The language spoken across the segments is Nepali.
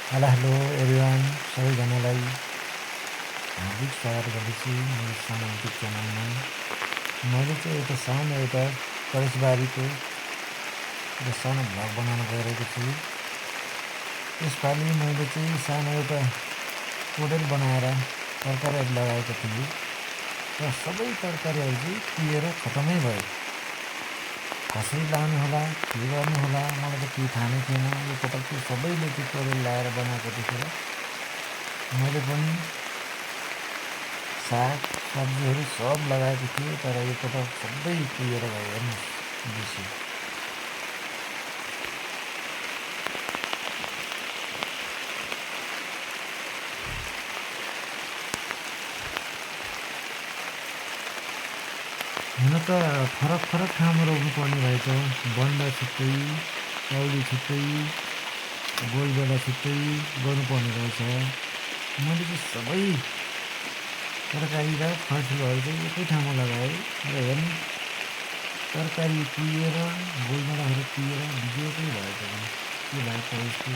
हेलो हेलो एभ्रिवान सबैजनालाई हार्दिक स्वागत गर्दछु मेरो सानो युट्युब च्यानलमा। मैले चाहिँ एउटा सानो एउटा कलेजबारीको एउटा सानो भ्लग बनाउन गइरहेको छु। यसपालि मैले चाहिँ सानो एउटा होटल बनाएर तरकारीहरू लगाएको थिएँ र सबै तरकारीहरू चाहिँ कुहिएर खतमै भयो। कसरी लाउने होला के गर्नु होला मलाई त केही थाहा नै थिएन। यो पटक चाहिँ सबैले त्यो कोरेल लाएर बनाएको देखेर मैले पनि साग सब्जीहरू सब लगाएको थिएँ, तर यो पटक सबै कुहिएर गयो। हेर्नुहोस् दृश्य। हुन त फरक फरक ठाउँमा रोप्नुपर्ने रहेछ। बन्द छुट्टै, चौली छुट्टै, गोलबेडा छुट्टै गर्नुपर्ने रहेछ। मैले चाहिँ सबै तरकारी र फलफुलहरू चाहिँ एकै ठाउँमा लगाएँ र हेर्नु तरकारी कुहिएर गोलबेडाहरू कुहिएर बिजोकै भएको पनि के भएको यस्तो।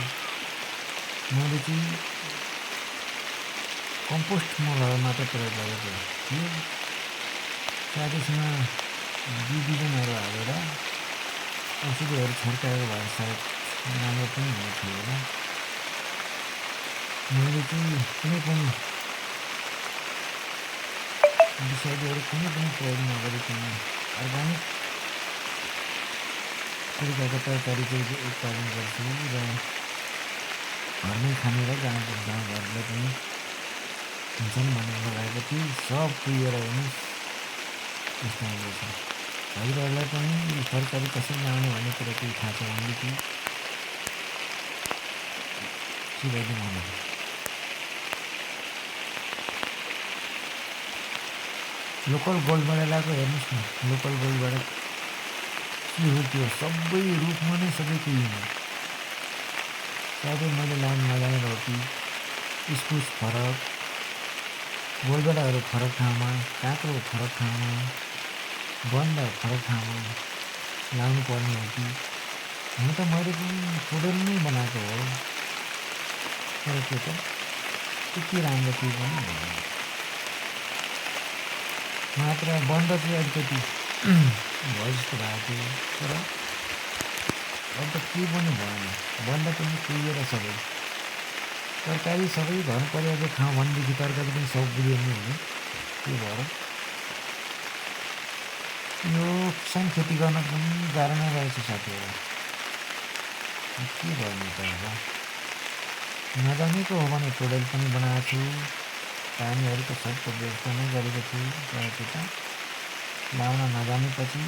मैले चाहिँ कम्पोस्ट मलहरू मात्रै प्रयोग गरेको थिएँ। सायद यसमा बिजनहरू हालेर औषधिहरू छर्काएको भएर सायद राम्रो पनि हुने थियो होला। मैले चाहिँ कुनै पनि विषयहरू कुनै पनि प्रयोग नगरिकन अर्ग्यानिक तरिकाको तरकारी चाहिँ उत्पादन गर्छु र घरमै खाने र गाउँघरलाई पनि हुन्छन् भनेर लगाएको थिएँ। सब कुहिएर हेर्नुहोस् यस्तो हुँदैछ। हजुरहरूलाई पनि यो तरकारी कसरी लगाउने भन्ने कुरा केही थाहा छ भनेदेखि सिकाइदिनु होला। लोकल गोलबाट लगाएको हेर्नुहोस् न, लोकल गोलबाट के हो त्यो सबै रुखमा नै सबै कुहिने। सायदै मैले लाउनु नजानेर हो कि इस्कुस फरक, गोलबेडाहरू फरक ठाउँमा, काँक्रो फरक ठाउँमा, बन्द फरक ठाउँमा लाउनु पर्ने हो कि। हुन त मैले पनि कोडेल नै बनाएको हो, तर त्यो त त्यति राम्रो केही पनि भएन। मात्र बन्द चाहिँ अलिकति भयो जस्तो भएको थियो, तर अब त केही पनि भएन। बन्द पनि कुहिएर सबै तरकारी सबै घर परिवारले खाउँ भनेदेखि तरकारी पनि सब बिग्रिने हुने। त्यो भएर यो किसान खेती गर्न पनि गाह्रो नै रहेछ साथीहरू। के गर्ने त अब नजानेको हो भने टोडेल पनि बनाएको छु, पानीहरूको सबको व्यवस्था नै गरेको छु, तर त्यो त लाउन नजानेपछि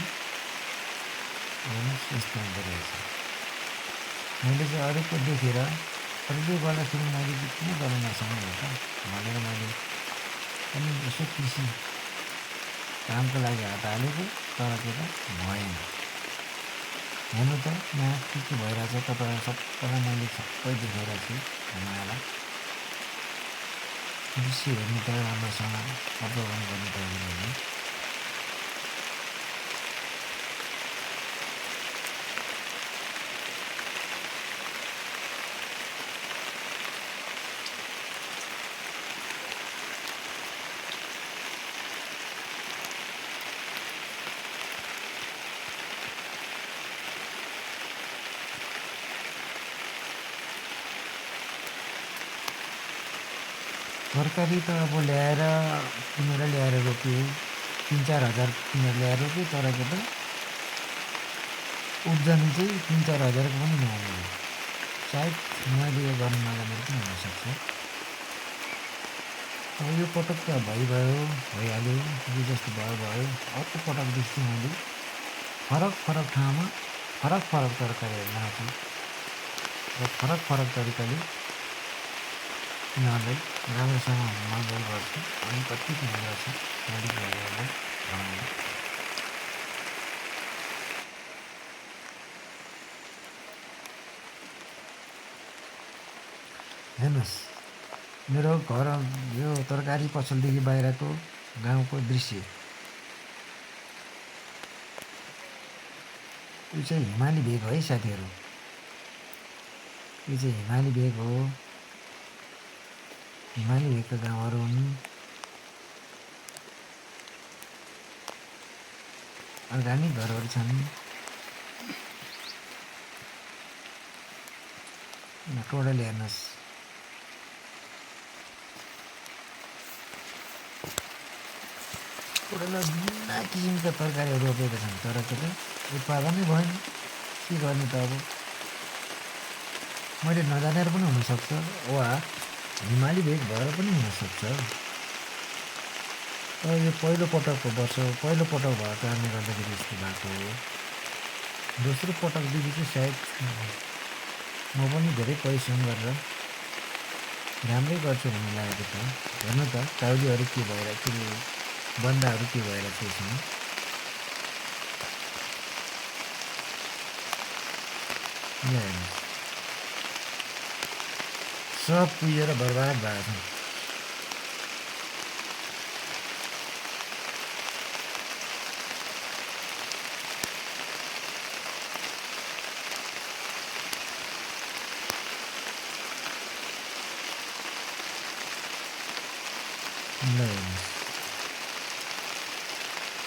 हेर्नुहोस् यस्तो हुँदो रहेछ। मैले चाहिँ अरूको देखेर अरूले गर्दाखेरि मैले चाहिँ किन गर्न नसक्ने हो त भनेर मैले पनि यसो कृषि कामको लागि हात हालेको, तर त्यो त भएन। हेर्नु त यहाँ के भइरहेछ तपाईँहरू सबैलाई मैले सबै देखाइरहेको छु उहाँलाई। दृश्य हेर्नु त राम्रोसँग अवलोकन गर्नु पर्दैन भने। तरकारी त अब ल्याएर किनेर ल्याएर रोप्यो, 3-4 हजार किनेर ल्याएर रोप्यो, तर त्यो त उब्जनी चाहिँ 3-4 हजारको पनि नहुने। सायद मैले यो गर्न नजानेर पनि हुनसक्छ। अब यो पटक त भइहाल्यो, जे जस्तो भयो। अर्को पटकदेखि चाहिँ मैले फरक फरक ठाउँमा फरक फरक तरकारीहरू लगाउँछु र फरक फरक तरिकाले यिनीहरूलाई राम्रोसँग मलजल गर्छु। अनि कति हुँदो रहेछ मैले तपाईँहरूलाई जनाउँछु। हेर्नुहोस् मेरो घर यो तरकारी पसलदेखि बाहिरको गाउँको दृश्य। यो चाहिँ हिमाली भेग है साथीहरू, यो चाहिँ हिमाली भेग हो। हिमाली भेगका गाउँहरू हुन्। अर्गानिक घरहरू छन्। टोडल हेर्नुहोस्, टोडलमा भिन्न किसिमका तरकारीहरू रोपेका छन्, तर के उत्पादनै भएन। के गर्ने त अब? मैले नजानेर पनि हुनसक्छ, वा हिमाली भेग भएर पनि हुनसक्छ। तर यो पहिलोपटक भएको कारणले गर्दाखेरि यस्तो भएको हो। दोस्रो पटकदेखि चाहिँ सायद म पनि धेरै परिश्रम गरेर राम्रै गर्छु भन्ने लागेको छ। हेर्नु त काउलीहरू के भएर, बन्दाहरू के भएर चाहिँ सब कुहिएर बर्बाद भएको छ।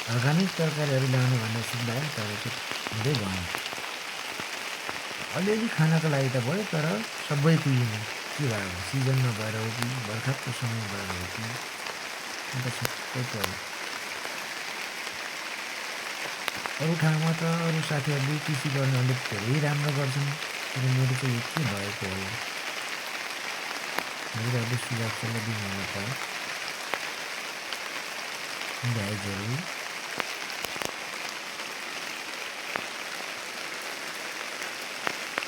अर्गानिक तरकारीहरू ल्याउनु भन्ने सुन्दा तर चाहिँ हुँदै भएन। अलिअलि खानको लागि त भयो, तर सबै कुहिएन। के भयो? सिजनमा भएर हो कि बर्खाको समय भएर हो कि अन्त सबै पऱ्यो। अरू ठाउँमा त अरू साथीहरूले कृषि गर्न अलिक धेरै राम्रो गर्छन्, तर मेरो चाहिँ के भएको होला? हजुरहरूले सुझाव सल्लाह दिनु होला त भाइजहरू।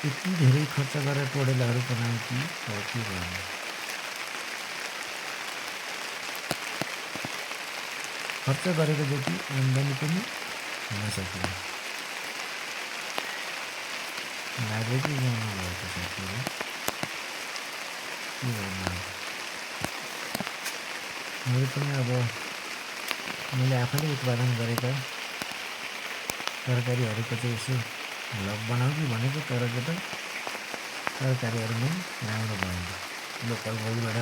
यति धेरै खर्च गरेर टोडेलहरू बनायो कि के गर्नु? खर्च गरेको जति आम्दानी पनि हुन सक्दैन। लागेकै गाउँ भएको साथीहरू के गर्नु? मैले पनि अब मैले आफैले उत्पादन गरेका तरकारीहरूको चाहिँ यसो भ्लग बनाउँछु भनेको, तर के त तरकारीहरू नै राम्रो भएन। लोकल भोलिबाट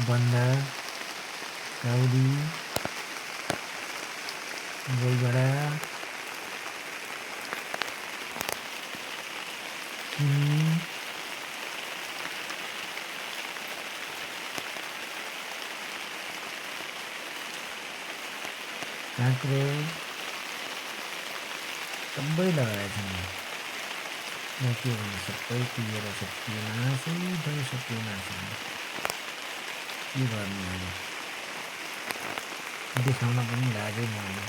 बन्दा, काउली, गोलगडा, सिमी, काँक्रो सबै लगाएका छन्। म के भन्नु, सबै कुहिएर सकिएनासै भयो, सकिएनासै। के गर्नु अब? देखाउन पनि लाजै मान्नु।